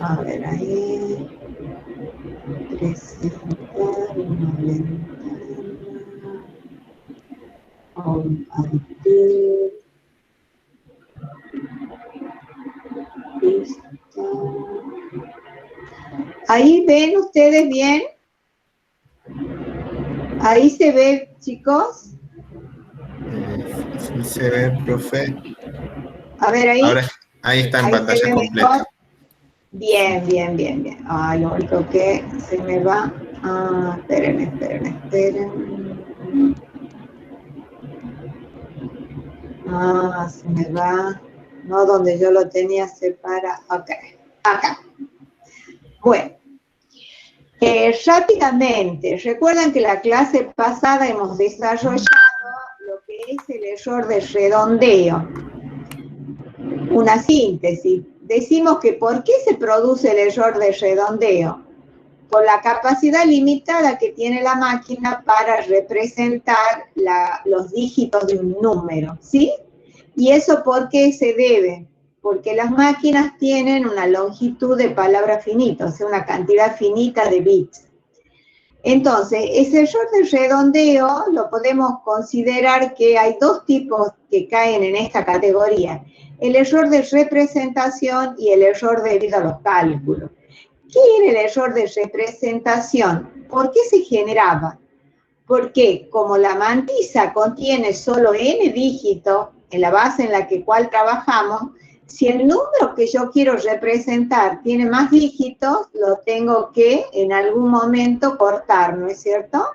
A ver, ahí. Presentar una ventana. Compartir. Listo. ¿Ahí ven ustedes bien? ¿Ahí se ve, chicos? Sí se ve, profe. A ver, ahí. Ahora, ahí está en pantalla completa. Bien, bien, bien, bien. Ah, lo único que se me va. Ah, esperen. Ah, se me va. No donde yo lo tenía separado. Ok, acá. Bueno. Rápidamente, recuerdan que la clase pasada hemos desarrollado lo que es el error de redondeo. Una síntesis. Decimos que ¿por qué se produce el error de redondeo? Por la capacidad limitada que tiene la máquina para representar los dígitos de un número, ¿sí? ¿Y eso por qué se debe? Porque las máquinas tienen una longitud de palabra finita, o sea, una cantidad finita de bits. Entonces, ese error de redondeo lo podemos considerar que hay dos tipos que caen en esta categoría. El error de representación y el error debido a los cálculos. ¿Qué era el error de representación? ¿Por qué se generaba? Porque como la mantisa contiene solo n dígitos en la base en la cual trabajamos, si el número que yo quiero representar tiene más dígitos, lo tengo que en algún momento cortar, ¿no es cierto?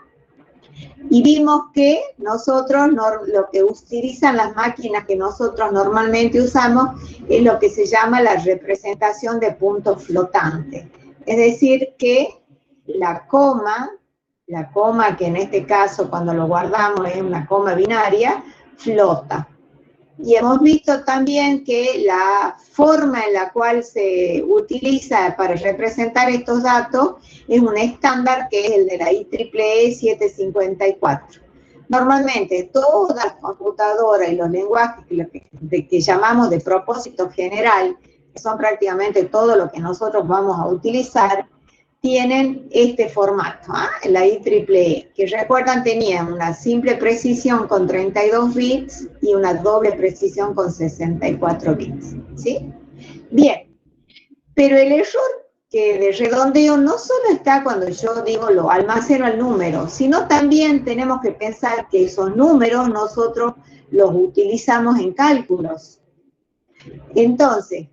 Y vimos que nosotros, lo que utilizan las máquinas que nosotros normalmente usamos, es lo que se llama la representación de puntos flotantes. Es decir, que la coma que en este caso cuando lo guardamos es una coma binaria, flota. Y hemos visto también que la forma en la cual se utiliza para representar estos datos es un estándar que es el de la IEEE 754. Normalmente todas las computadoras y los lenguajes que llamamos de propósito general, que son prácticamente todo lo que nosotros vamos a utilizar, tienen este formato, la IEEE, que recuerdan tenían una simple precisión con 32 bits y una doble precisión con 64 bits, ¿sí? Bien, pero el error que de redondeo no solo está cuando yo digo lo almaceno el número, sino también tenemos que pensar que esos números nosotros los utilizamos en cálculos. Entonces,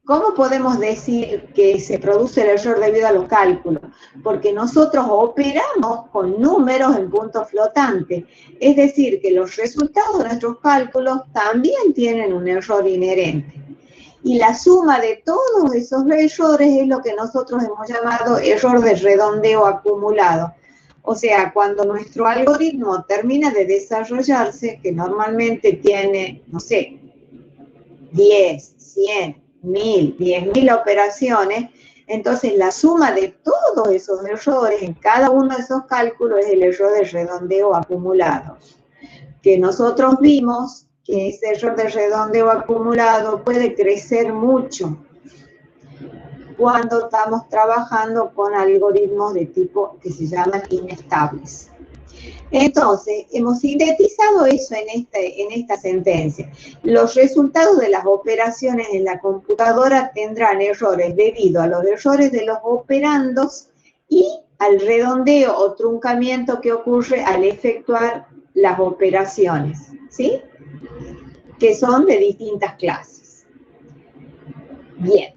¿cómo podemos decir que se produce el error debido a los cálculos? Porque nosotros operamos con números en puntos flotantes. Es decir, que los resultados de nuestros cálculos también tienen un error inherente. Y la suma de todos esos errores es lo que nosotros hemos llamado error de redondeo acumulado. O sea, cuando nuestro algoritmo termina de desarrollarse, que normalmente tiene, no sé, 10, 100, 1000, 10.000 operaciones, entonces la suma de todos esos errores en cada uno de esos cálculos es el error de redondeo acumulado. Que nosotros vimos que ese error de redondeo acumulado puede crecer mucho cuando estamos trabajando con algoritmos de tipo que se llaman inestables. Entonces, hemos sintetizado eso en esta sentencia. Los resultados de las operaciones en la computadora tendrán errores debido a los errores de los operandos y al redondeo o truncamiento que ocurre al efectuar las operaciones, ¿sí? Que son de distintas clases. Bien.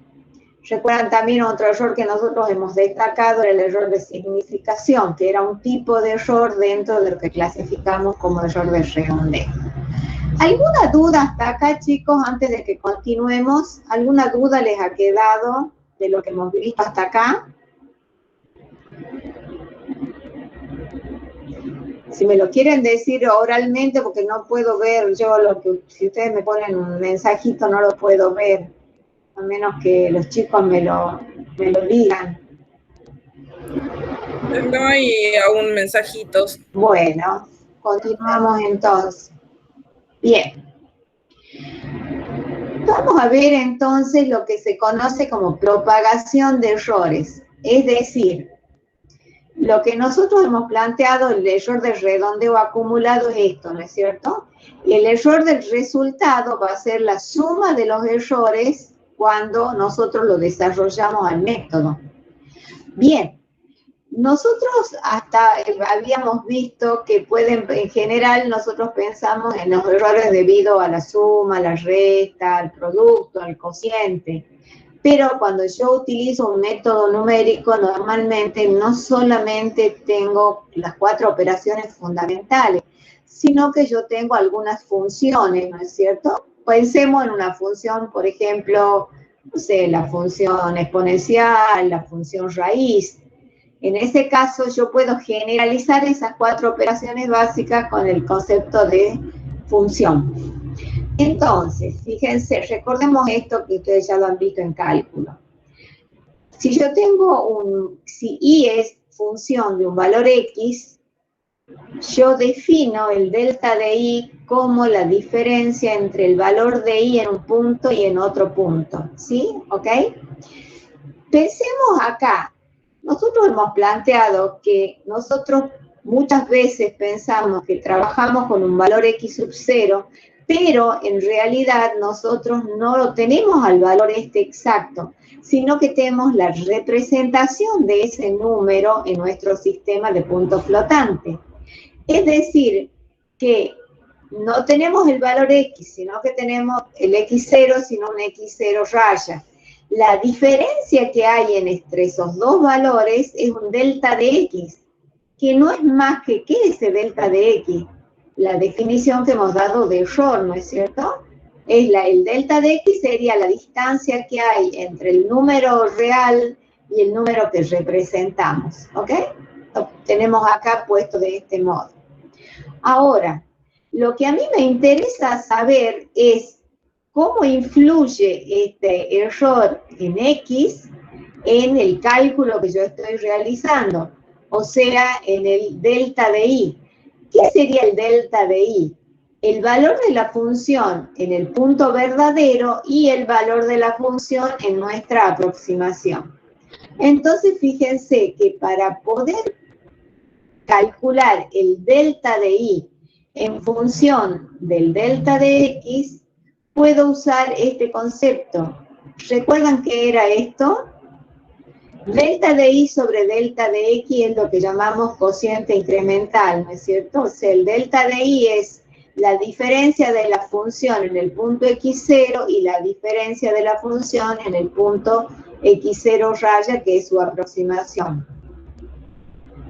Recuerdan también otro error que nosotros hemos destacado, el error de significación, que era un tipo de error dentro de lo que clasificamos como error de redondeo. ¿Alguna duda hasta acá, chicos, antes de que continuemos? ¿Alguna duda les ha quedado de lo que hemos visto hasta acá? Si me lo quieren decir oralmente, porque no puedo ver yo lo que, si ustedes me ponen un mensajito no lo puedo ver, a menos que los chicos me lo digan. No hay aún mensajitos. Bueno, continuamos entonces. Bien. Vamos a ver entonces lo que se conoce como propagación de errores. Es decir, lo que nosotros hemos planteado, el error de redondeo acumulado es esto, ¿no es cierto? Y el error del resultado va a ser la suma de los errores cuando nosotros lo desarrollamos al método. Bien, nosotros hasta habíamos visto que en general nosotros pensamos en los errores debido a la suma, a la resta, al producto, al cociente. Pero cuando yo utilizo un método numérico, normalmente no solamente tengo las 4 operaciones fundamentales, sino que yo tengo algunas funciones, ¿no es cierto? Pensemos en una función, por ejemplo, no sé, la función exponencial, la función raíz. En ese caso, yo puedo generalizar esas 4 operaciones básicas con el concepto de función. Entonces, fíjense, recordemos esto que ustedes ya lo han visto en cálculo. Si yo tengo si y es función de un valor x, yo defino el delta de y como la diferencia entre el valor de y en un punto y en otro punto, ¿sí? ¿Ok? Pensemos acá. Nosotros hemos planteado que nosotros muchas veces pensamos que trabajamos con un valor x sub 0, pero en realidad nosotros no lo tenemos al valor exacto, sino que tenemos la representación de ese número en nuestro sistema de puntos flotantes. Es decir, que no tenemos el valor x, sino que tenemos el x0, sino un x0 raya. La diferencia que hay entre esos dos valores es un delta de x, que no es más que ¿qué es ese delta de x? La definición que hemos dado de error, ¿no es cierto? El delta de x sería la distancia que hay entre el número real y el número que representamos, ¿ok? Lo tenemos acá puesto de este modo. Ahora, lo que a mí me interesa saber es cómo influye este error en x en el cálculo que yo estoy realizando, o sea, en el delta de y. ¿Qué sería el delta de y? El valor de la función en el punto verdadero y el valor de la función en nuestra aproximación. Entonces, fíjense que para poder calcular el delta de y en función del delta de x, puedo usar este concepto. ¿Recuerdan qué era esto? Delta de y sobre delta de x es lo que llamamos cociente incremental, ¿no es cierto? O sea, el delta de y es la diferencia de la función en el punto x0 y la diferencia de la función en el punto x0 raya, que es su aproximación.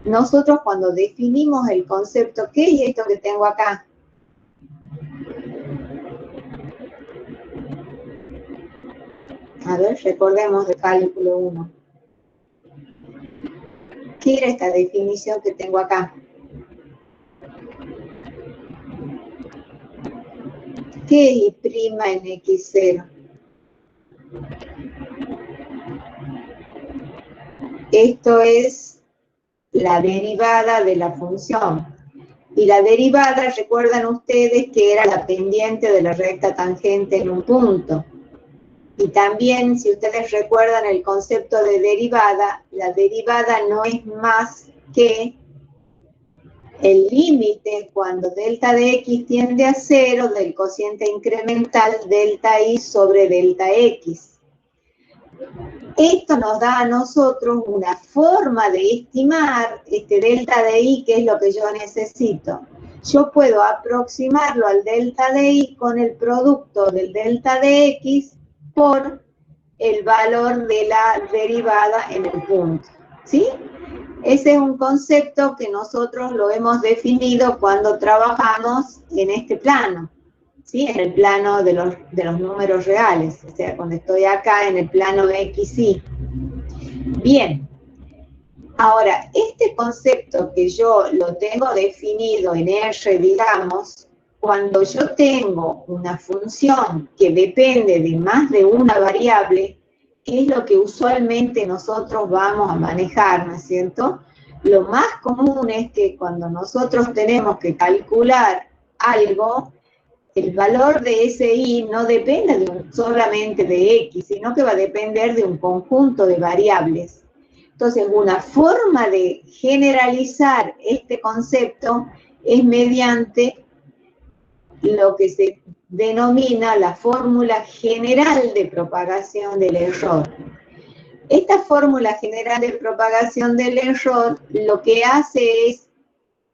Nosotros cuando definimos el concepto, ¿qué es esto que tengo acá? A ver, recordemos de cálculo 1. ¿Qué era esta definición que tengo acá? ¿Qué es y' en x0? Esto es la derivada de la función. Y la derivada, recuerdan ustedes que era la pendiente de la recta tangente en un punto. Y también, si ustedes recuerdan el concepto de derivada, la derivada no es más que el límite cuando delta de x tiende a 0 del cociente incremental delta y sobre delta x. Esto nos da a nosotros una forma de estimar este delta de y, que es lo que yo necesito. Yo puedo aproximarlo al delta de y con el producto del delta de x por el valor de la derivada en el punto, ¿sí? Ese es un concepto que nosotros lo hemos definido cuando trabajamos en este plano, ¿sí? En el plano de los números reales, o sea, cuando estoy acá en el plano de x, y. Bien, ahora, este concepto que yo lo tengo definido en R, digamos, cuando yo tengo una función que depende de más de una variable, que es lo que usualmente nosotros vamos a manejar, ¿no es cierto? Lo más común es que cuando nosotros tenemos que calcular algo, el valor de ese y no depende solamente de x, sino que va a depender de un conjunto de variables. Entonces, una forma de generalizar este concepto es mediante lo que se denomina la fórmula general de propagación del error. Esta fórmula general de propagación del error lo que hace es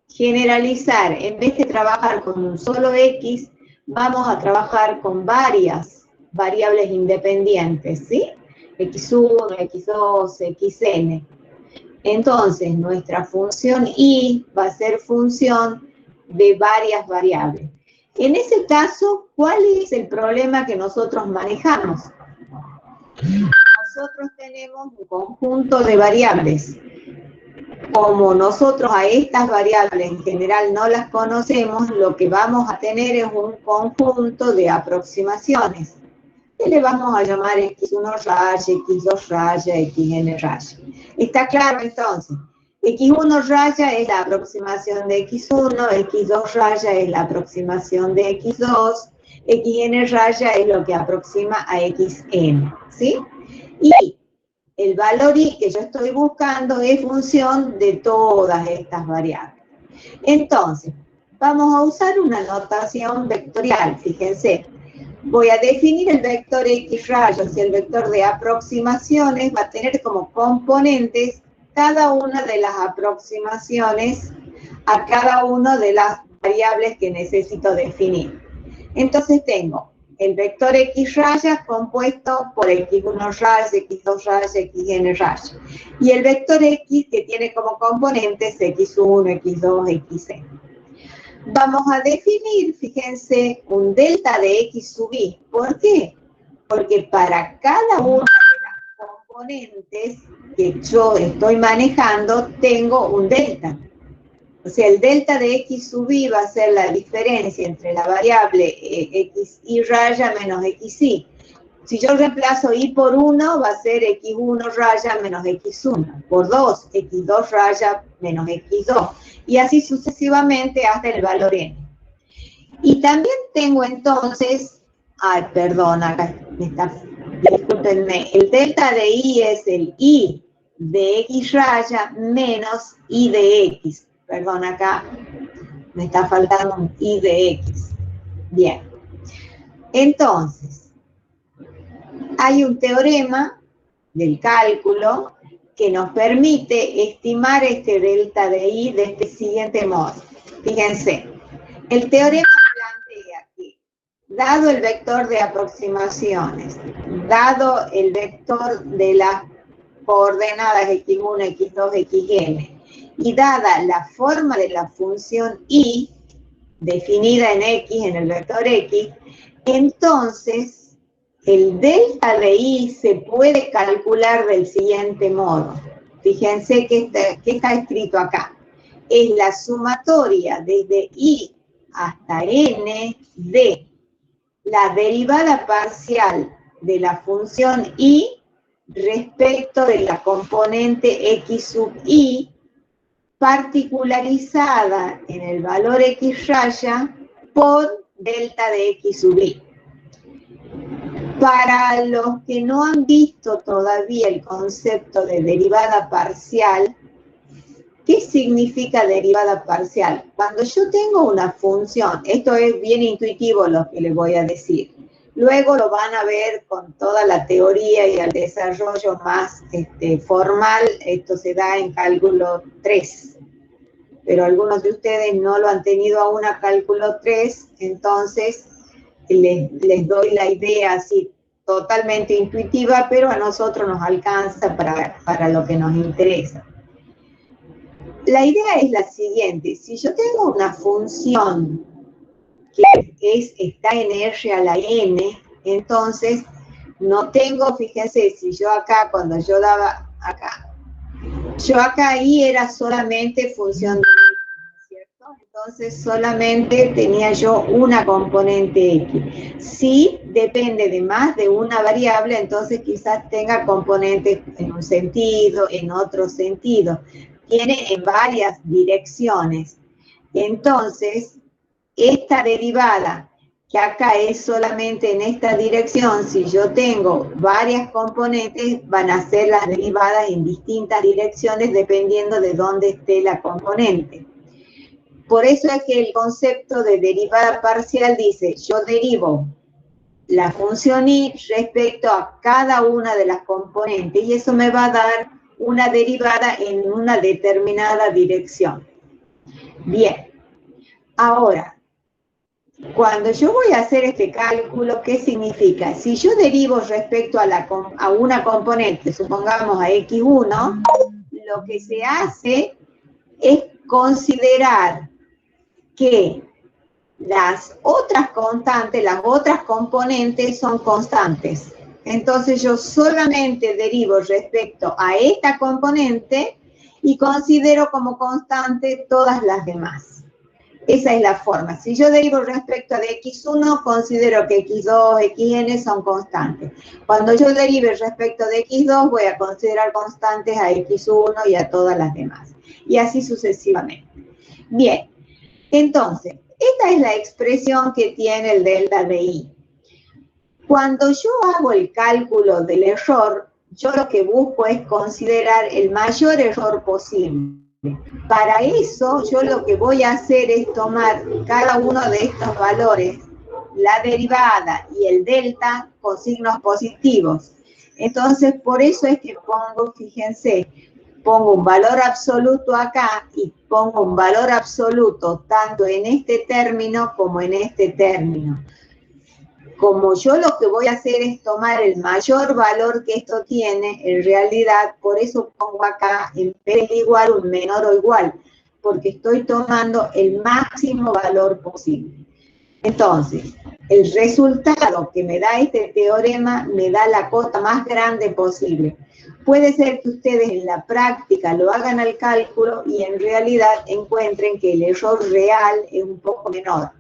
generalizar, en vez de trabajar con un solo x, vamos a trabajar con varias variables independientes, ¿sí? x1, x2, xn. Entonces, nuestra función y va a ser función de varias variables. En ese caso, ¿cuál es el problema que nosotros manejamos? Nosotros tenemos un conjunto de variables. Como nosotros a estas variables en general no las conocemos, lo que vamos a tener es un conjunto de aproximaciones, que le vamos a llamar x1 raya, x2 raya, xn raya. ¿Está claro entonces? x1 raya es la aproximación de x1, x2 raya es la aproximación de x2, xn raya es lo que aproxima a xn, ¿sí? Y el valor i que yo estoy buscando es función de todas estas variables. Entonces, vamos a usar una notación vectorial, fíjense. Voy a definir el vector x rayos y el vector de aproximaciones va a tener como componentes cada una de las aproximaciones a cada una de las variables que necesito definir. Entonces tengo el vector x raya compuesto por x1 raya, x2 raya, xn raya. Y el vector x que tiene como componentes x1, x2, xn. Vamos a definir, fíjense, un delta de x sub i. ¿Por qué? Porque para cada una de las componentes que yo estoy manejando, tengo un delta. O sea, el delta de x sub i va a ser la diferencia entre la variable xi raya menos xi. Si yo reemplazo i por 1, va a ser x1 raya menos x1. Por 2, x2 raya menos x2. Y así sucesivamente hasta el valor n. Y también tengo entonces, perdón, acá discúlpenme, el delta de i es el i de x raya menos i de x. Perdón, acá me está faltando un i de x. Bien. Entonces, hay un teorema del cálculo que nos permite estimar este delta de i de este siguiente modo. Fíjense, el teorema plantea que, dado el vector de aproximaciones, dado el vector de las coordenadas x1, x2, xn, y dada la forma de la función y, definida en x, en el vector x, entonces el delta de i se puede calcular del siguiente modo. Fíjense que está escrito acá. Es la sumatoria desde i hasta n de la derivada parcial de la función i respecto de la componente x sub i particularizada en el valor x raya por delta de x sub i. Para los que no han visto todavía el concepto de derivada parcial, ¿qué significa derivada parcial? Cuando yo tengo una función, esto es bien intuitivo lo que les voy a decir, luego lo van a ver con toda la teoría y el desarrollo más formal, esto se da en cálculo 3. Pero algunos de ustedes no lo han tenido aún a cálculo 3, entonces les doy la idea así totalmente intuitiva, pero a nosotros nos alcanza para lo que nos interesa. La idea es la siguiente: si yo tengo una función que está en R a la n, entonces no tengo, fíjense, si yo acá, cuando yo daba acá, yo acá ahí era solamente función de x, ¿cierto? Entonces solamente tenía yo una componente x. Si depende de más de una variable, entonces quizás tenga componentes en un sentido, en otro sentido. Tiene en varias direcciones. Entonces, esta derivada que acá es solamente en esta dirección. Si yo tengo varias componentes, van a ser las derivadas en distintas direcciones dependiendo de dónde esté la componente. Por eso es que el concepto de derivada parcial dice, yo derivo la función y respecto a cada una de las componentes, y eso me va a dar una derivada en una determinada dirección. Bien, ahora, cuando yo voy a hacer este cálculo, ¿qué significa? Si yo derivo respecto a una componente, supongamos a x1, lo que se hace es considerar que las otras constantes, las otras componentes son constantes. Entonces yo solamente derivo respecto a esta componente y considero como constante todas las demás. Esa es la forma. Si yo derivo respecto de x1, considero que x2, xn son constantes. Cuando yo derive respecto de x2, voy a considerar constantes a x1 y a todas las demás. Y así sucesivamente. Bien, entonces, esta es la expresión que tiene el delta de i. Cuando yo hago el cálculo del error, yo lo que busco es considerar el mayor error posible. Para eso, yo lo que voy a hacer es tomar cada uno de estos valores, la derivada y el delta, con signos positivos. Entonces, por eso es que pongo, fíjense, pongo un valor absoluto acá y pongo un valor absoluto tanto en este término como en este término. Como yo lo que voy a hacer es tomar el mayor valor que esto tiene, en realidad, por eso pongo acá, en vez de igual, un menor o igual, porque estoy tomando el máximo valor posible. Entonces, el resultado que me da este teorema me da la cota más grande posible. Puede ser que ustedes en la práctica lo hagan al cálculo y en realidad encuentren que el error real es un poco menor.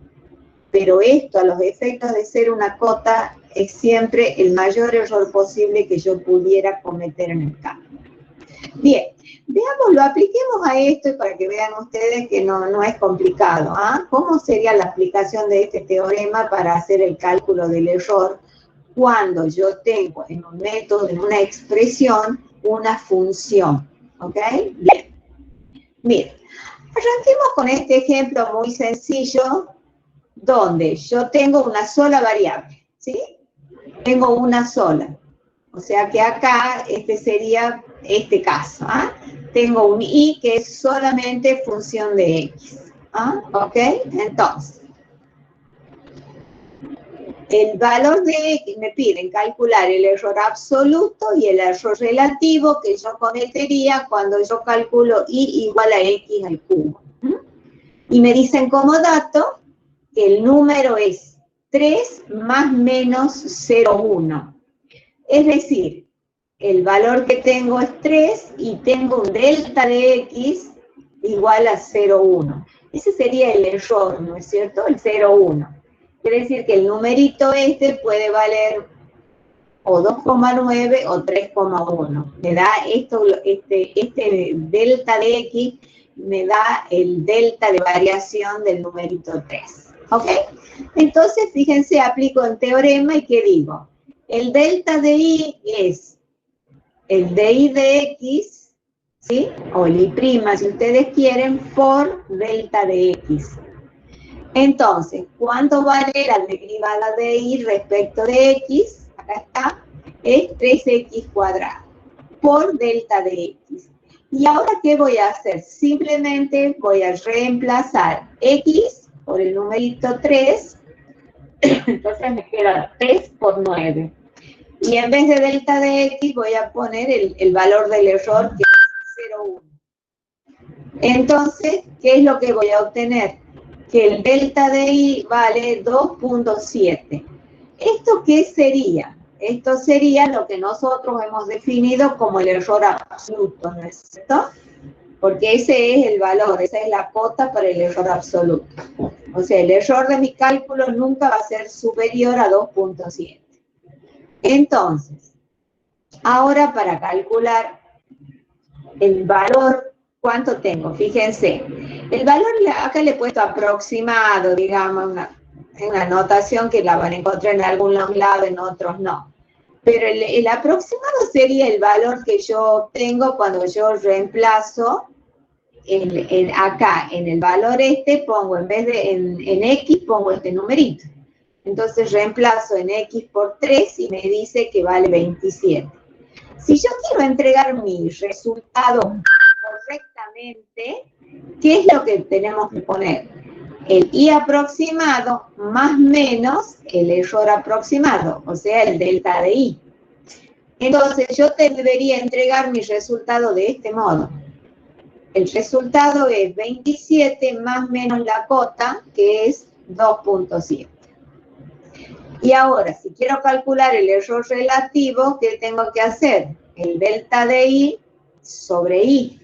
Pero esto, a los efectos de ser una cota, es siempre el mayor error posible que yo pudiera cometer en el cálculo. Bien, veámoslo, apliquemos a esto para que vean ustedes que no es complicado. ¿Ah? ¿Cómo sería la aplicación de este teorema para hacer el cálculo del error cuando yo tengo en un método, en una expresión, una función? ¿Ok? Bien. Miren, arranquemos con este ejemplo muy sencillo, donde yo tengo una sola variable, ¿sí? Tengo una sola. O sea que acá este sería este caso. ¿Ah? Tengo un i que es solamente función de x. ¿Ah? ¿Ok? Entonces, el valor de x me piden calcular el error absoluto y el error relativo que yo cometería cuando yo calculo i igual a x al cubo. Y me dicen como dato que el número es 3 más menos 0,1. Es decir, el valor que tengo es 3 y tengo un delta de x igual a 0,1. Ese sería el error, ¿no es cierto? El 0,1. Quiere decir que el numerito este puede valer o 2,9 o 3,1. Me da esto, este delta de x me da el delta de variación del numerito 3. ¿Ok? Entonces, fíjense, aplico el teorema y ¿qué digo? El delta de i es el de i de x, ¿sí? O el i' si ustedes quieren, por delta de x. Entonces, ¿cuánto vale la derivada de i respecto de x? Acá está, es 3x cuadrado por delta de x. ¿Y ahora qué voy a hacer? Simplemente voy a reemplazar x por el numerito 3, entonces me queda 3 por 9. Y en vez de delta de x voy a poner el valor del error, que es 0,1. Entonces, ¿qué es lo que voy a obtener? Que el delta de i vale 2,7. ¿Esto qué sería? Esto sería lo que nosotros hemos definido como el error absoluto, ¿no es cierto? Porque ese es el valor, esa es la cota para el error absoluto. O sea, el error de mi cálculo nunca va a ser superior a 2,7. Entonces, ahora para calcular el valor, ¿cuánto tengo? Fíjense, el valor acá le he puesto aproximado, digamos, en la notación que la van a encontrar en algunos lados, en otros no. Pero el aproximado sería el valor que yo obtengo cuando yo reemplazo acá, en el valor pongo, en vez de en X, pongo este numerito. Entonces reemplazo en X por 3 y me dice que vale 27. Si yo quiero entregar mi resultado correctamente, ¿qué es lo que tenemos que poner? El I aproximado más menos el error aproximado, o sea, el delta de I. Entonces, yo te debería entregar mi resultado de este modo. El resultado es 27 más menos la cota, que es 2.7. Y ahora, si quiero calcular el error relativo, ¿qué tengo que hacer? El delta de I sobre I.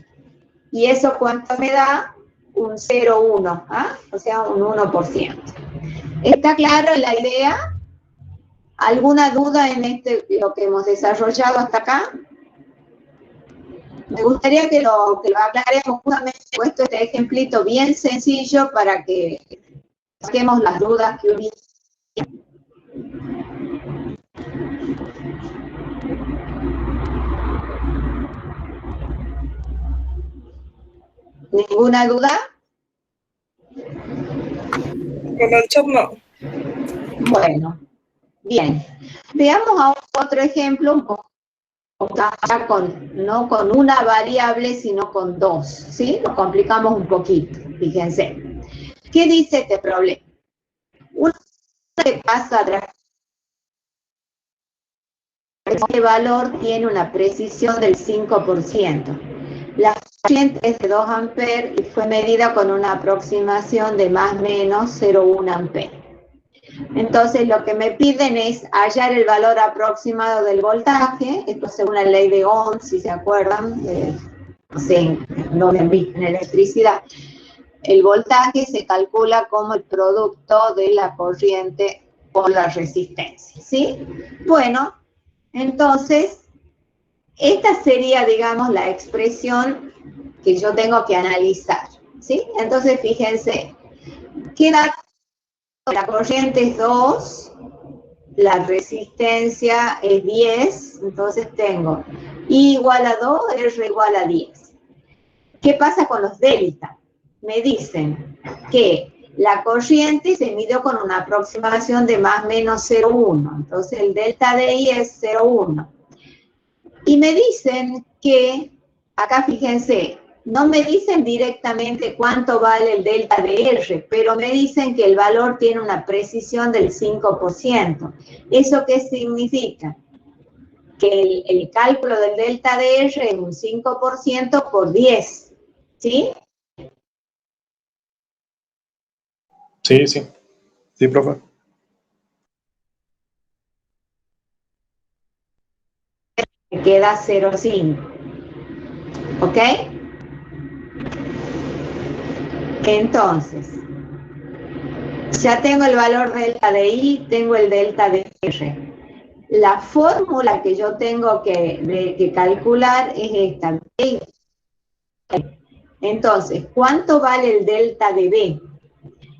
¿Y eso cuánto me da? Un 0,1, ¿ah? O sea, un 1%. ¿Está clara la idea? ¿Alguna duda en lo que hemos desarrollado hasta acá? Me gustaría que lo aclaremos justamente, puesto este ejemplito bien sencillo para que saquemos las dudas que hubiera. ¿Ninguna duda? Con el chat no. Bueno, bien. Veamos otro ejemplo, un poco no con una variable, sino con dos, ¿sí? Lo complicamos un poquito, fíjense. ¿Qué dice este problema? Una que pasa atrás. Este valor tiene una precisión del 5%. La corriente es de 2 amperes y fue medida con una aproximación de más o menos 0,1 amperes. Entonces, lo que me piden es hallar el valor aproximado del voltaje, esto según la ley de Ohm, si se acuerdan, no sé, no me en electricidad. El voltaje se calcula como el producto de la corriente por la resistencia, ¿sí? Bueno, entonces, esta sería, digamos, la expresión que yo tengo que analizar, ¿sí? Entonces, fíjense, queda la corriente es 2, la resistencia es 10, entonces tengo I igual a 2, R igual a 10. ¿Qué pasa con los delta? Me dicen que la corriente se midió con una aproximación de más o menos 0,1, entonces el delta de I es 0,1. Y me dicen que, acá fíjense, no me dicen directamente cuánto vale el delta de R, pero me dicen que el valor tiene una precisión del 5%. ¿Eso qué significa? Que el cálculo del delta de R es un 5% por 10, ¿sí? Sí, sí. Sí, profe. Me queda 0,5. ¿Ok? Entonces, ya tengo el valor delta de I, tengo el delta de R. La fórmula que yo tengo que calcular es esta. Entonces, ¿cuánto vale el delta de B?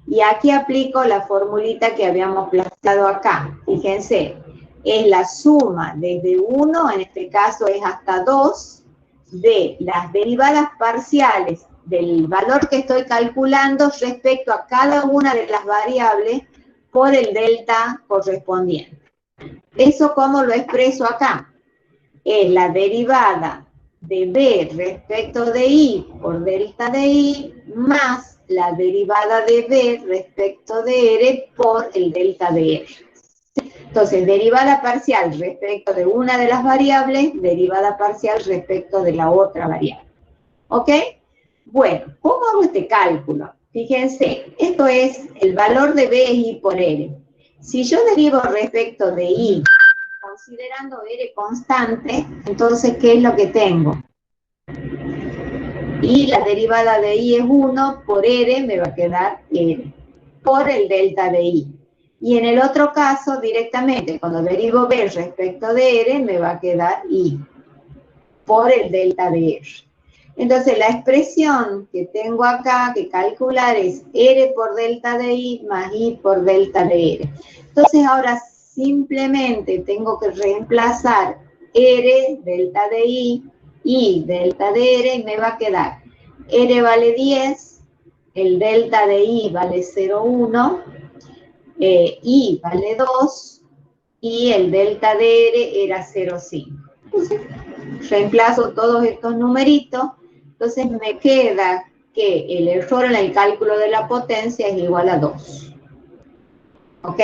Y aquí aplico la formulita que habíamos planteado acá. Fíjense, es la suma desde 1, en este caso es hasta 2, de las derivadas parciales del valor que estoy calculando respecto a cada una de las variables por el delta correspondiente. ¿Eso cómo lo expreso acá? Es la derivada de B respecto de I por delta de I más la derivada de B respecto de R por el delta de R. Entonces, derivada parcial respecto de una de las variables, derivada parcial respecto de la otra variable. ¿Ok? Bueno, ¿cómo hago este cálculo? Fíjense, esto es el valor de B es I por R. Si yo derivo respecto de I, considerando R constante, entonces, ¿qué es lo que tengo? Y la derivada de I es 1, por R me va a quedar R, por el delta de I. Y en el otro caso, directamente, cuando derivo B respecto de R, me va a quedar I, por el delta de R. Entonces, la expresión que tengo acá que calcular es R por delta de I más I por delta de R. Entonces, ahora simplemente tengo que reemplazar R, delta de I, delta de R, y me va a quedar R vale 10, el delta de I vale 0,1, I vale 2, y el delta de R era 0,5. Entonces, reemplazo todos estos numeritos, entonces me queda que el error en el cálculo de la potencia es igual a 2. ¿Ok?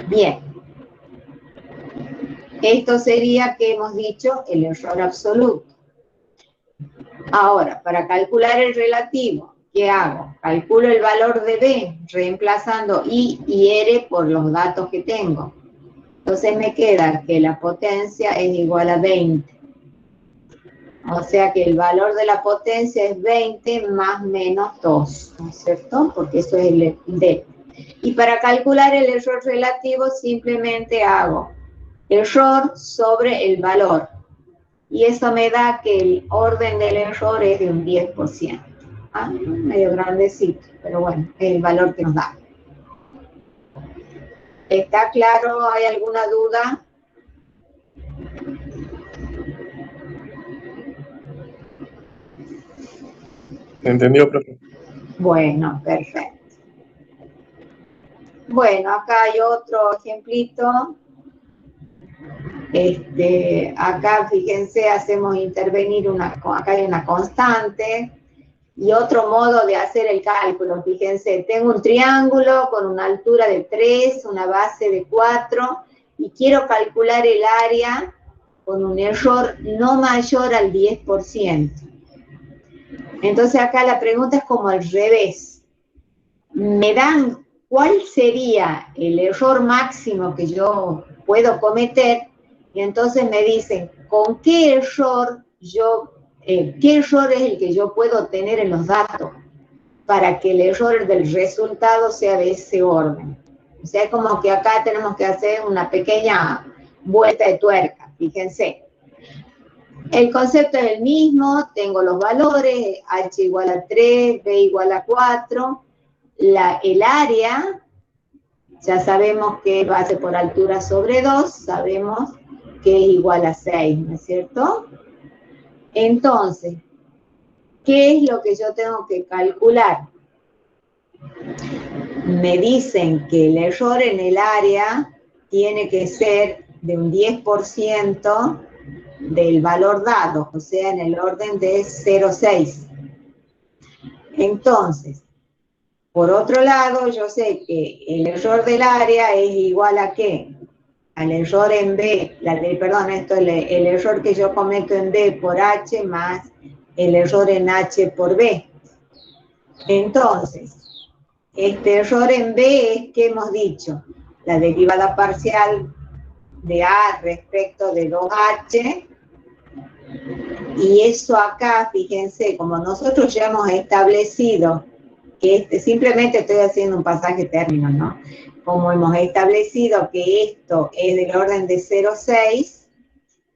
Bien. Esto sería, que hemos dicho, el error absoluto. Ahora, para calcular el relativo, ¿qué hago? Calculo el valor de B, reemplazando I y R por los datos que tengo. Entonces me queda que la potencia es igual a 20. O sea que el valor de la potencia es 20 más menos 2, ¿no es cierto? Porque eso es el D. Y para calcular el error relativo simplemente hago error sobre el valor. Y eso me da que el orden del error es de un 10%. ¿Ah? Medio grandecito, pero bueno, es el valor que nos da. ¿Está claro? ¿Hay alguna duda? ¿Entendió, profe? Bueno, perfecto. Bueno, acá hay otro ejemplito. Acá, fíjense, hacemos intervenir acá hay una constante y otro modo de hacer el cálculo. Fíjense, tengo un triángulo con una altura de 3, una base de 4 y quiero calcular el área con un error no mayor al 10%. Entonces acá la pregunta es como al revés. Me dan cuál sería el error máximo que yo puedo cometer y entonces me dicen con qué error qué error es el que yo puedo tener en los datos para que el error del resultado sea de ese orden. O sea, es como que acá tenemos que hacer una pequeña vuelta de tuerca, fíjense. El concepto es el mismo, tengo los valores, H igual a 3, B igual a 4, el área, ya sabemos que base por altura sobre 2, sabemos que es igual a 6, ¿no es cierto? Entonces, ¿qué es lo que yo tengo que calcular? Me dicen que el error en el área tiene que ser de un 10% del valor dado, o sea, en el orden de 0,6. Entonces, por otro lado, yo sé que el error del área es igual a ¿qué? Al error en B, esto es el error que yo cometo en B por H más el error en H por B. Entonces, este error en B es que hemos dicho, la derivada parcial de A respecto de 2H, y eso acá, fíjense, como nosotros ya hemos establecido que simplemente estoy haciendo un pasaje término, ¿no? Como hemos establecido que esto es del orden de 0,6,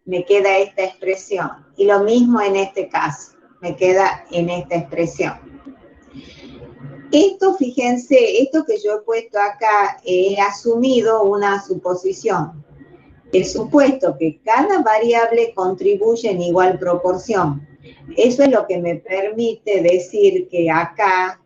me queda esta expresión. Y lo mismo en este caso, me queda en esta expresión. Esto, fíjense, esto que yo he puesto acá, he asumido una suposición. He supuesto que cada variable contribuye en igual proporción. Eso es lo que me permite decir que acá,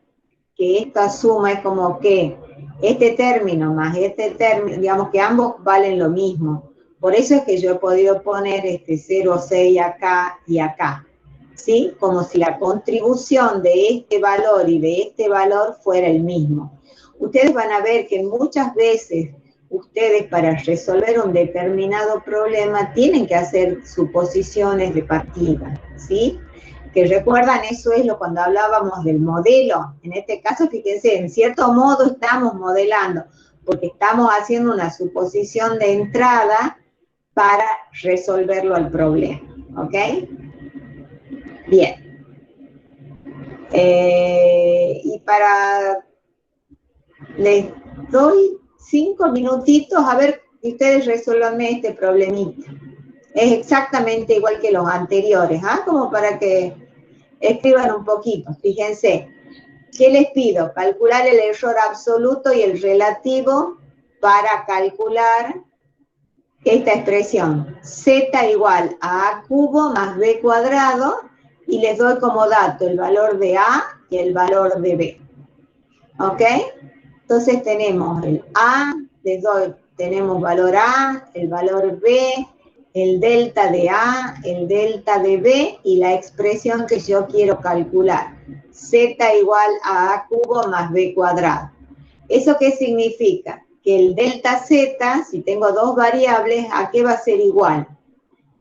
que esta suma es como que este término más este término, digamos que ambos valen lo mismo. Por eso es que yo he podido poner 0,6 acá y acá, ¿sí? Como si la contribución de este valor y de este valor fuera el mismo. Ustedes van a ver que muchas veces ustedes para resolver un determinado problema tienen que hacer suposiciones de partida, ¿sí? Que recuerdan, eso es cuando hablábamos del modelo. En este caso, fíjense, en cierto modo estamos modelando, porque estamos haciendo una suposición de entrada para resolverlo al problema, ¿ok? Bien. Y les doy 5 minutitos a ver si ustedes resuelvan este problemita. Es exactamente igual que los anteriores, ¿ah? Como para que escriban un poquito. Fíjense, ¿qué les pido? Calcular el error absoluto y el relativo para calcular esta expresión. Z igual a A cubo más B cuadrado, y les doy como dato el valor de A y el valor de B. ¿Ok? Entonces tenemos el A, les doy, tenemos valor A, el valor B, el delta de A, el delta de B y la expresión que yo quiero calcular. Z igual a A cubo más B cuadrado. ¿Eso qué significa? Que el delta Z, si tengo dos variables, ¿a qué va a ser igual?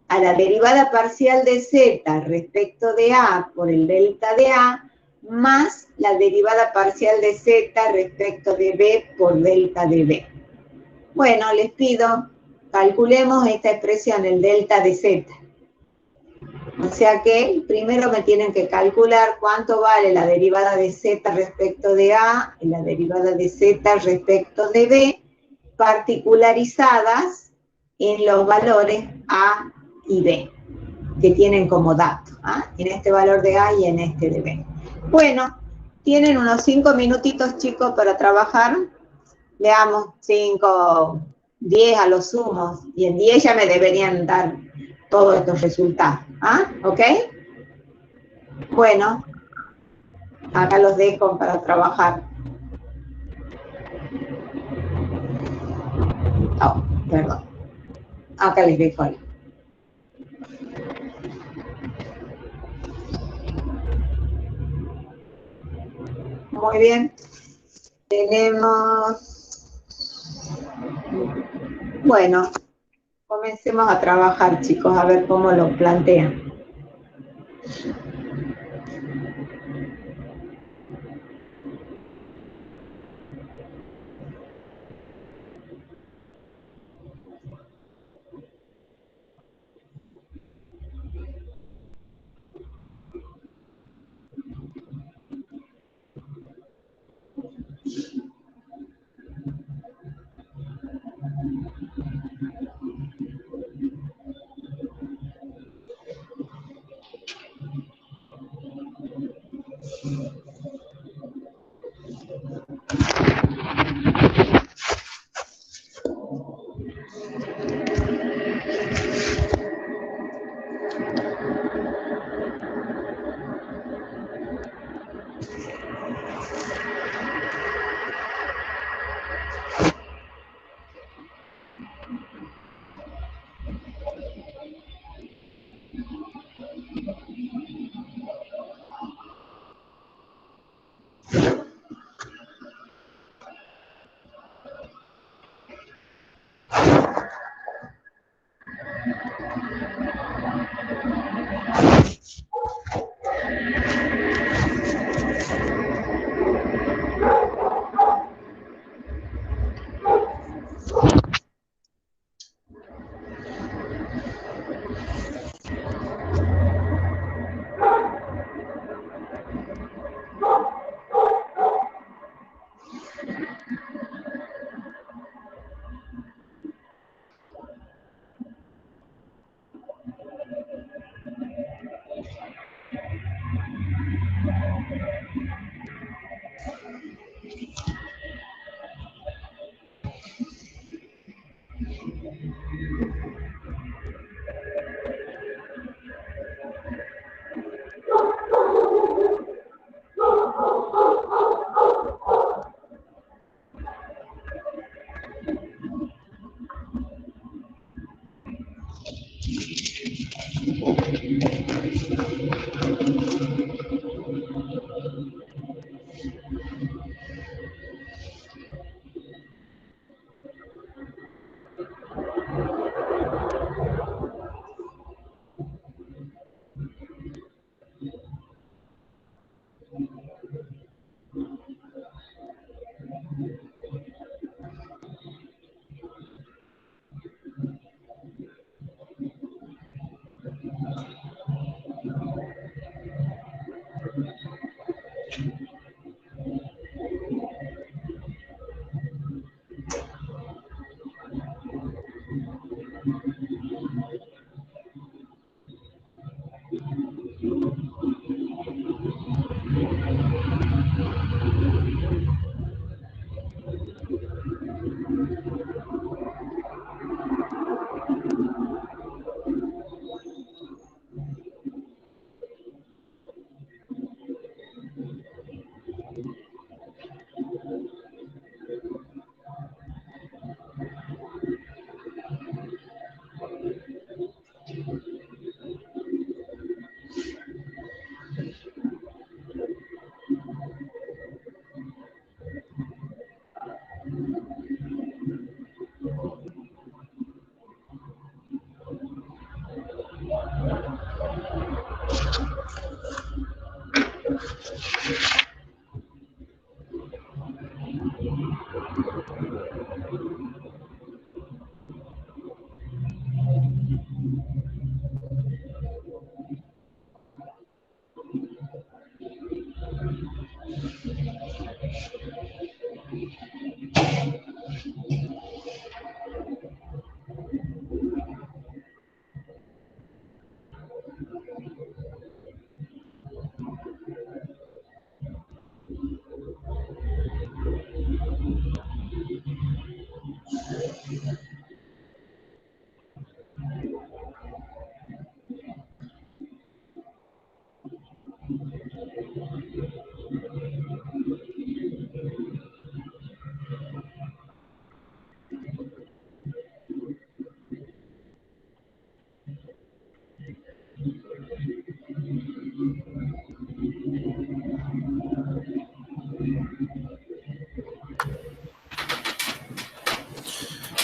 A la derivada parcial de Z respecto de A por el delta de A, más la derivada parcial de Z respecto de B por delta de B. Bueno, les pido, calculemos esta expresión, el delta de Z. O sea que primero me tienen que calcular cuánto vale la derivada de Z respecto de A y la derivada de Z respecto de B, particularizadas en los valores A y B, que tienen como dato, ¿ah? En este valor de A y en este de B. Bueno, tienen unos 5 minutitos, chicos, para trabajar. Veamos, 5, 10 a lo sumo, y en 10 ya me deberían dar todos estos resultados. ¿Ah? ¿Ok? Bueno, acá los dejo para trabajar. Oh, perdón. Acá les dejo ahí. Muy bien. Tenemos... Bueno, comencemos a trabajar, chicos, a ver cómo lo plantean.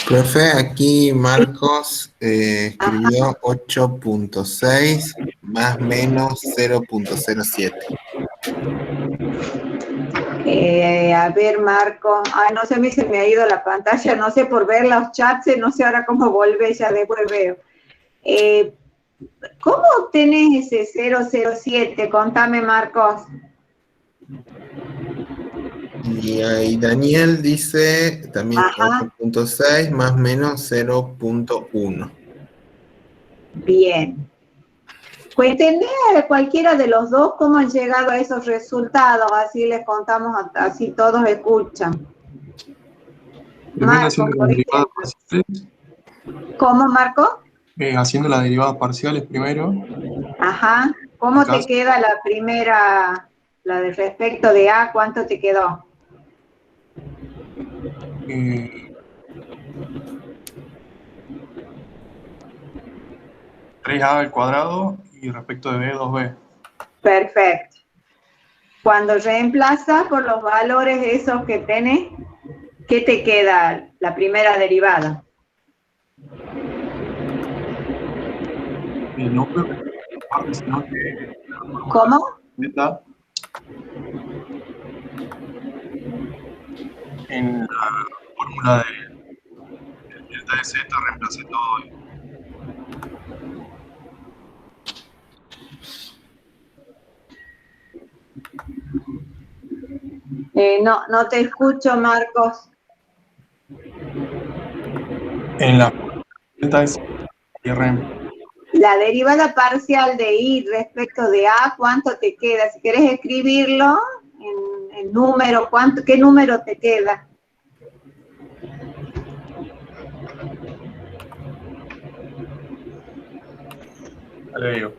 Profe, aquí Marcos escribió 8.6 más menos 0.07. A ver, Marco. Ay, no sé, a mí se me ha ido la pantalla, no sé por ver los chats, no sé ahora cómo volver, ya después veo. ¿Cómo obtenés ese 007? Contame, Marcos. Y ahí Daniel dice también Ajá. 8.6 más menos 0.1. Bien. Cuéntenme a cualquiera de los dos cómo han llegado a esos resultados, así les contamos, así todos escuchan. Primero Marco, haciendo por las derivadas ejemplo. parciales. ¿Cómo, Marco? Haciendo las derivadas parciales primero. Ajá. ¿Cómo te queda la primera, la de respecto de A? ¿Cuánto te quedó? 3a al cuadrado y respecto de b, 2b. Perfecto. Cuando reemplazas por los valores esos que tenés, ¿qué te queda la primera derivada? No creo que parte, sino que... ¿Cómo? Beta en la fórmula del delta de z reemplacé todo. No te escucho, Marcos. En la delta de z y La derivada parcial de y respecto de a, ¿cuánto te queda? Si querés escribirlo en número, ¿qué número te queda? le digo.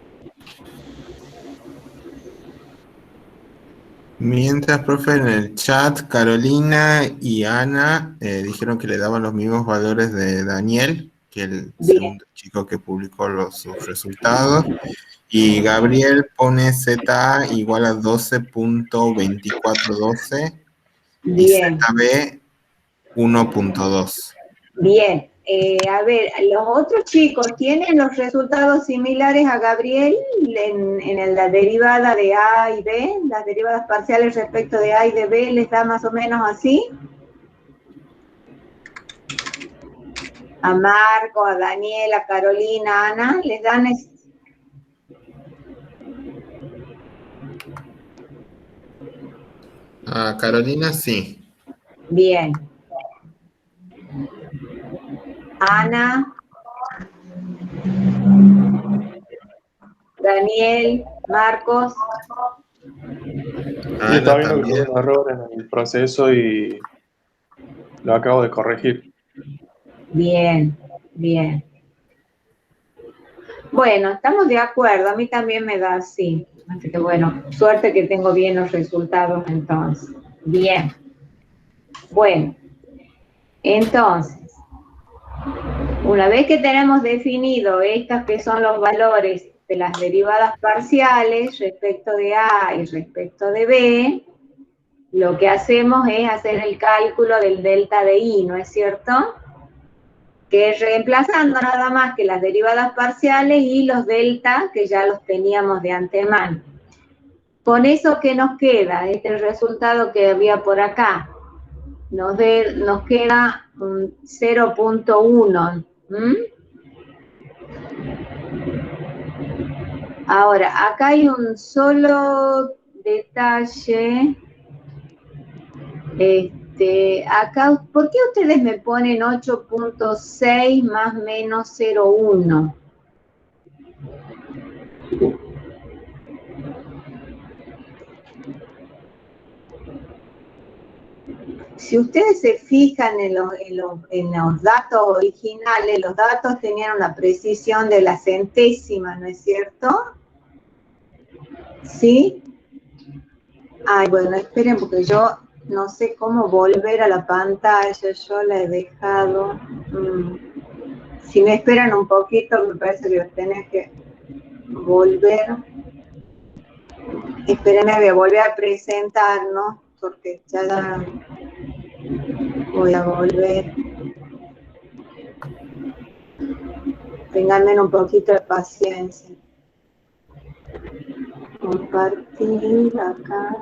Mientras, profe, en el chat, Carolina y Ana dijeron que le daban los mismos valores de Daniel, que el segundo chico que publicó sus resultados. Y Gabriel pone ZA igual a 12.2412 y ZB 1.2. Bien. A ver, los otros chicos tienen los resultados similares a Gabriel en la derivada de A y B, las derivadas parciales respecto de A y de B, ¿les da más o menos así? A Marco, a Daniel, a Carolina, a Ana, ¿les dan A Carolina sí. Bien. Ana, Daniel, Marcos. Sí, está viendo que tuve un error en el proceso y lo acabo de corregir. Bien, bien. Bueno, estamos de acuerdo, a mí también me da así. Así que bueno, suerte que tengo bien los resultados entonces. Bien. Bueno, entonces, una vez que tenemos definido estos que son los valores de las derivadas parciales respecto de A y respecto de B, lo que hacemos es hacer el cálculo del delta de I, ¿no es cierto? que es reemplazando nada más que las derivadas parciales y los delta, que ya los teníamos de antemano. Con eso, ¿qué nos queda? Este es el resultado que había por acá. Nos queda un 0.1. Ahora, acá hay un solo detalle. Acá, ¿por qué ustedes me ponen 8.6 más menos 0.1? Si ustedes se fijan en los datos originales, los datos tenían una precisión de la centésima, ¿no es cierto? ¿Sí? Ay, bueno, esperen porque yo no sé cómo volver a la pantalla, yo la he dejado. Si me esperan un poquito, me parece que tenés que volver. Espérenme, voy a volver a presentar, ¿no? Porque ya voy a volver. Ténganme un poquito de paciencia. Compartir acá.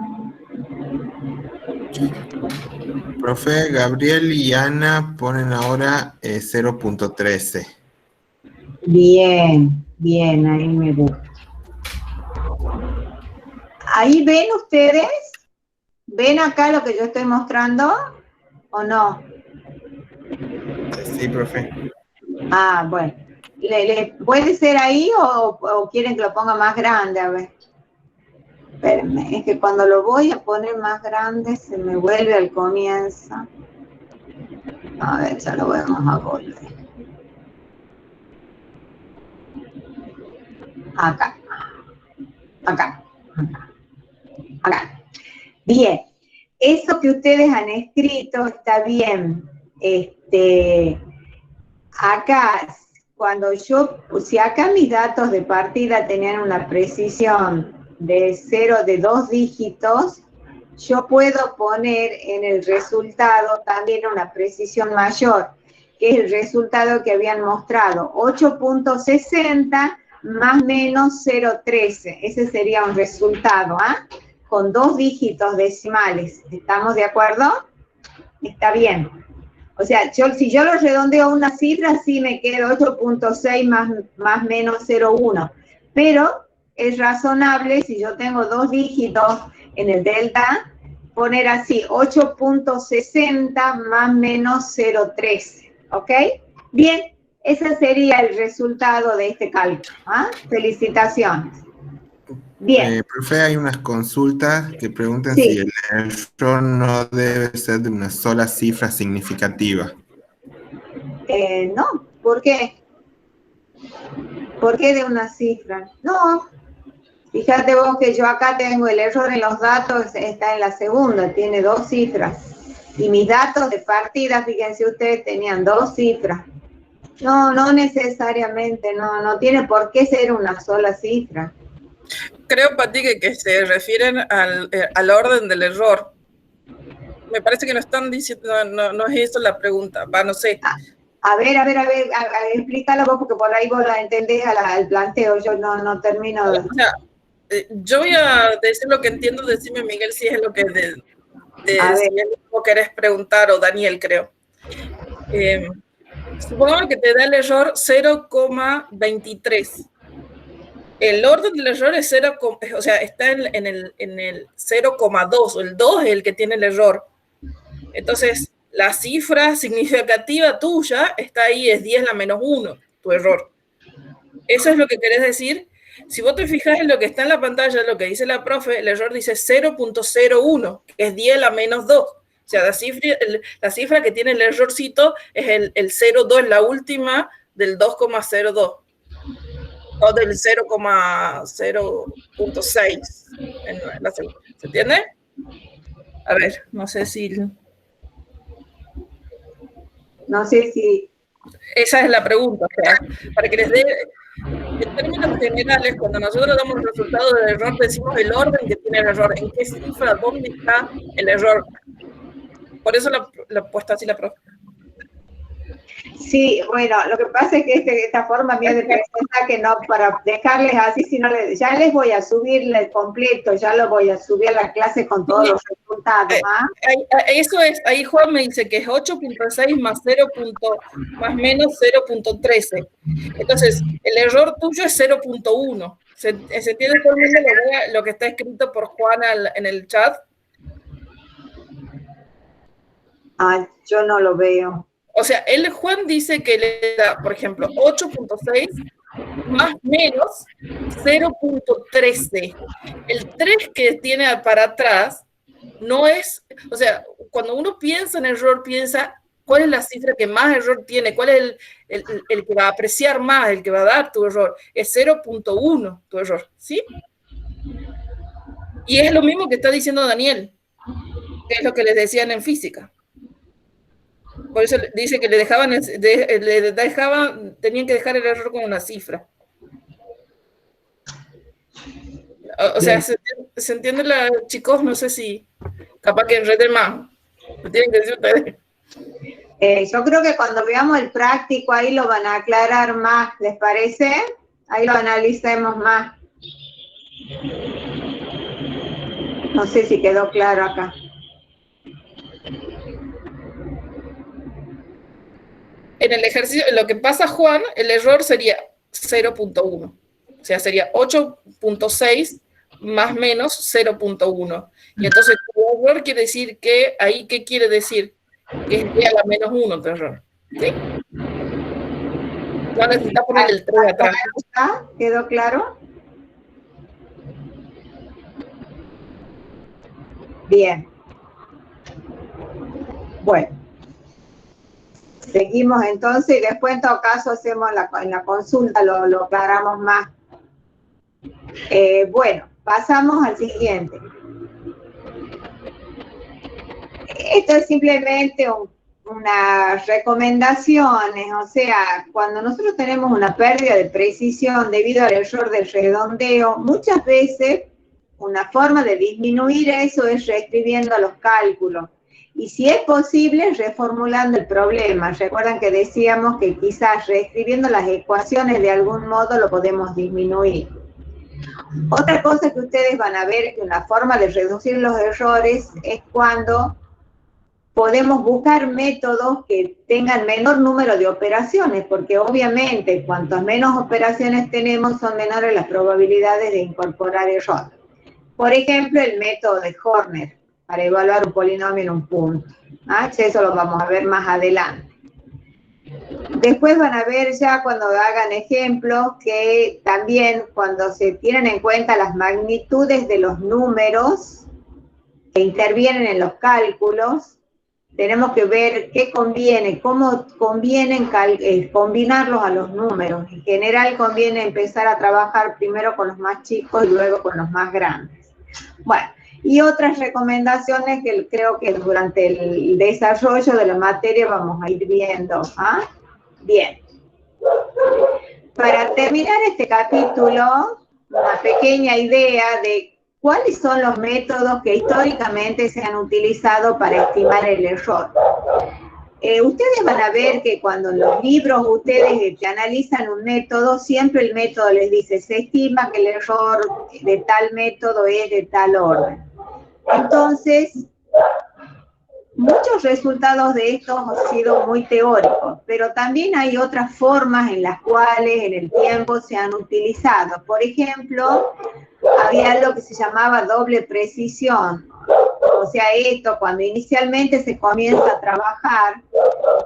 Profe, Gabriel y Ana ponen ahora 0.13. Bien, bien, ahí me gusta. ¿Ahí ven ustedes? ¿Ven acá lo que yo estoy mostrando o no? Sí, profe. Ah, bueno. ¿Puede ser ahí o quieren que lo ponga más grande? A ver. Espérenme, es que cuando lo voy a poner más grande se me vuelve al comienzo. A ver, ya lo vamos a volver. Acá. Acá. Acá. Bien. Eso que ustedes han escrito está bien. Acá, si acá mis datos de partida tenían una precisión de 2 dígitos, yo puedo poner en el resultado también una precisión mayor, que es el resultado que habían mostrado, 8.60 más menos 0.13. Ese sería un resultado, con 2 dígitos decimales. ¿Estamos de acuerdo? Está bien. O sea, si yo lo redondeo a una cifra, sí me quedo 8.6 más menos 0.1. Pero es razonable, si yo tengo 2 dígitos en el delta, poner así, 8.60 más menos 0.13. ¿Ok? Bien, ese sería el resultado de este cálculo. Felicitaciones. Bien. Profe, hay unas consultas que preguntan Sí. si el error no debe ser de una sola cifra significativa. No, ¿por qué? ¿Por qué de una cifra? No, fíjate vos que yo acá tengo el error en los datos, está en la segunda, tiene 2 cifras. Y mis datos de partida, fíjense ustedes, tenían 2 cifras. No necesariamente, no tiene por qué ser una sola cifra. Creo, Pati, que se refieren al orden del error. Me parece que no están diciendo, no es eso la pregunta, no sé. A ver, explícalo vos, porque por ahí vos la entendés al planteo, yo no termino. O sea, yo voy a decir lo que entiendo, decime, Miguel, si es lo que si es lo que querés preguntar, o Daniel, creo. Supongamos que te da el error 0,23. El orden del error es 0, o sea, está en el 0,2, o el 2 es el que tiene el error. Entonces, la cifra significativa tuya está ahí, es 10 a la menos 1, tu error. Eso es lo que querés decir. Si vos te fijas en lo que está en la pantalla, lo que dice la profe, el error dice 0.01, que es 10 a la menos 2. O sea, la cifra que tiene el errorcito es el 0,2, la última del 2,02. O del 0,0.6 en la segunda. ¿Se entiende? A ver, no sé si... Esa es la pregunta, o sea, para que les dé... En términos generales, cuando nosotros damos el resultado del error, decimos el orden que tiene el error, en qué cifra, dónde está el error. Por eso la puesta así la profe. Sí, bueno, lo que pasa es que esta forma mía de presentar, que no para dejarles así, sino ya les voy a subir el completo, ya lo voy a subir a la clase con todos los resultados. ¿Ah? Eso es, ahí Juan me dice que es 8.6 más 0. Más menos 0.13. Entonces, el error tuyo es 0.1. ¿Se entiende todo el mundo lo que está escrito por Juan en el chat? Ah, yo no lo veo. O sea, Juan dice que le da, por ejemplo, 8.6 más menos 0.13. El 3 que tiene para atrás no es, o sea, cuando uno piensa en error, piensa cuál es la cifra que más error tiene, cuál es el que va a apreciar más, el que va a dar tu error. Es 0.1 tu error, ¿sí? Y es lo mismo que está diciendo Daniel, que es lo que les decían en física. Por eso dice que tenían que dejar el error con una cifra. O sea, ¿se entiende chicos? No sé si capaz que enreden más. ¿Me tienen que decir ustedes? Yo creo que cuando veamos el práctico ahí lo van a aclarar más, ¿les parece? Ahí lo analicemos más. No sé si quedó claro acá. En el ejercicio, lo que pasa, Juan, el error sería 0.1. O sea, sería 8.6 más menos 0.1. Y entonces tu error quiere decir que, ahí, ¿qué quiere decir? Que es a la menos 1 tu error. ¿Sí? No necesitas poner el 3 atrás. ¿Quedó claro? Bien. Bueno. Seguimos entonces y después en todo caso hacemos en la consulta, lo aclaramos más. Bueno, pasamos al siguiente. Esto es simplemente unas recomendaciones, o sea, cuando nosotros tenemos una pérdida de precisión debido al error del redondeo, muchas veces una forma de disminuir eso es reescribiendo los cálculos. Y si es posible, reformulando el problema. Recuerdan que decíamos que quizás reescribiendo las ecuaciones de algún modo lo podemos disminuir. Otra cosa que ustedes van a ver que una forma de reducir los errores es cuando podemos buscar métodos que tengan menor número de operaciones, porque obviamente cuantas menos operaciones tenemos, son menores las probabilidades de incorporar error. Por ejemplo, el método de Horner, para evaluar un polinomio en un punto. Eso lo vamos a ver más adelante. Después van a ver ya cuando hagan ejemplos que también cuando se tienen en cuenta las magnitudes de los números que intervienen en los cálculos, tenemos que ver qué conviene, cómo conviene combinarlos a los números. En general conviene empezar a trabajar primero con los más chicos y luego con los más grandes. Bueno, y otras recomendaciones que creo que durante el desarrollo de la materia vamos a ir viendo. Bien. Para terminar este capítulo, una pequeña idea de cuáles son los métodos que históricamente se han utilizado para estimar el error. Ustedes van a ver que cuando en los libros ustedes analizan un método, siempre el método les dice, se estima que el error de tal método es de tal orden. Entonces, muchos resultados de estos han sido muy teóricos, pero también hay otras formas en las cuales en el tiempo se han utilizado. Por ejemplo, había algo que se llamaba doble precisión. O sea, esto cuando inicialmente se comienza a trabajar,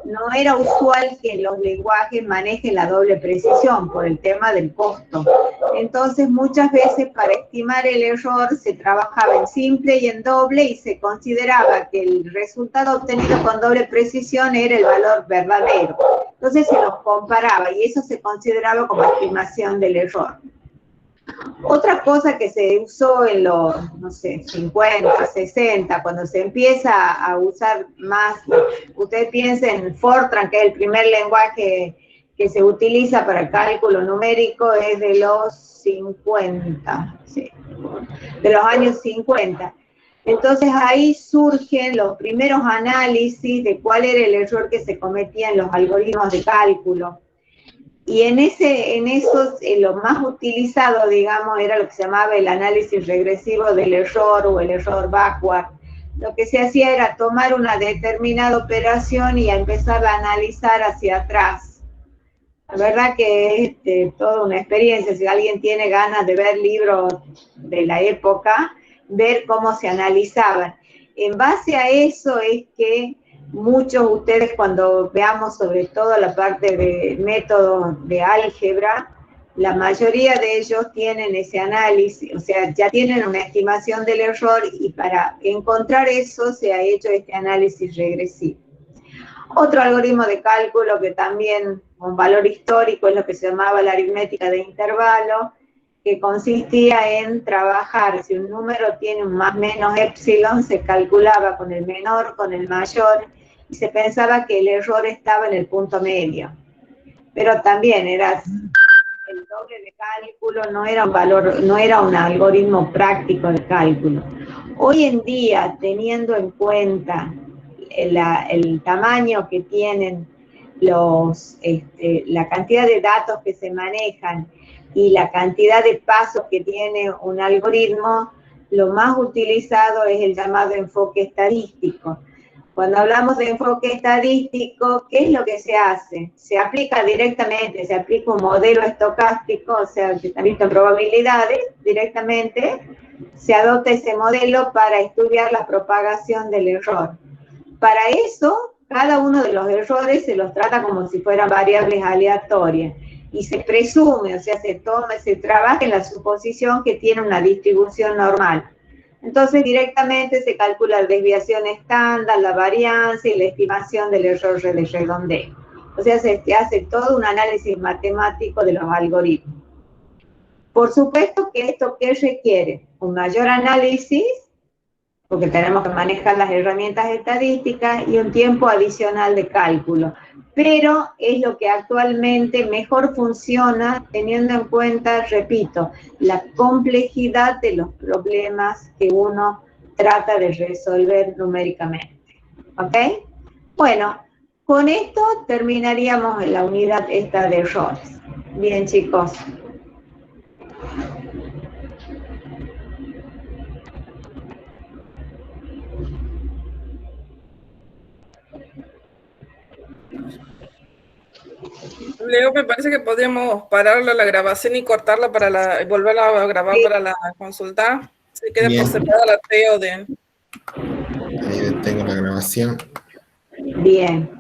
no era usual que los lenguajes manejen la doble precisión por el tema del costo. Entonces, muchas veces para estimar el error se trabajaba en simple y en doble y se consideraba que el resultado obtenido con doble precisión era el valor verdadero. Entonces se los comparaba y eso se consideraba como estimación del error. Otra cosa que se usó en los, no sé, 50, 60, cuando se empieza a usar más, ustedes piensen en Fortran, que es el primer lenguaje que se utiliza para el cálculo numérico, es de los 50, sí, de los años 50. Entonces ahí surgen los primeros análisis de cuál era el error que se cometía en los algoritmos de cálculo. Y en esos, lo más utilizado, digamos, era lo que se llamaba el análisis regresivo del error o el error backward. Lo que se hacía era tomar una determinada operación y empezar a analizar hacia atrás. La verdad que es toda una experiencia. Si alguien tiene ganas de ver libros de la época, ver cómo se analizaban. En base a eso es que muchos de ustedes, cuando veamos sobre todo la parte de métodos de álgebra, la mayoría de ellos tienen ese análisis, o sea, ya tienen una estimación del error y para encontrar eso se ha hecho este análisis regresivo. Otro algoritmo de cálculo que también con valor histórico es lo que se llamaba la aritmética de intervalo, que consistía en trabajar, si un número tiene un más menos epsilon, se calculaba con el menor, con el mayor, y se pensaba que el error estaba en el punto medio. Pero también era el doble de cálculo, no era un valor, no era un algoritmo práctico de cálculo. Hoy en día, teniendo en cuenta el tamaño que tienen la cantidad de datos que se manejan y la cantidad de pasos que tiene un algoritmo, lo más utilizado es el llamado enfoque estadístico. Cuando hablamos de enfoque estadístico, ¿qué es lo que se hace? Se aplica directamente, se aplica un modelo estocástico, o sea, que está visto en probabilidades directamente, se adopta ese modelo para estudiar la propagación del error. Para eso, cada uno de los errores se los trata como si fueran variables aleatorias y se presume, o sea, se trabaja en la suposición que tiene una distribución normal. Entonces directamente se calcula la desviación estándar, la varianza y la estimación del error de redondeo. O sea, se hace todo un análisis matemático de los algoritmos. Por supuesto que esto, ¿qué requiere? Un mayor análisis, porque tenemos que manejar las herramientas estadísticas y un tiempo adicional de cálculo. Pero es lo que actualmente mejor funciona teniendo en cuenta, repito, la complejidad de los problemas que uno trata de resolver numéricamente. ¿Ok? Bueno, con esto terminaríamos la unidad esta de errores. Bien, chicos. Leo, me parece que podríamos parar la grabación y cortarla para volverla a grabar para la consulta. Se queda por separada la Teo de... Ahí tengo la grabación. Bien.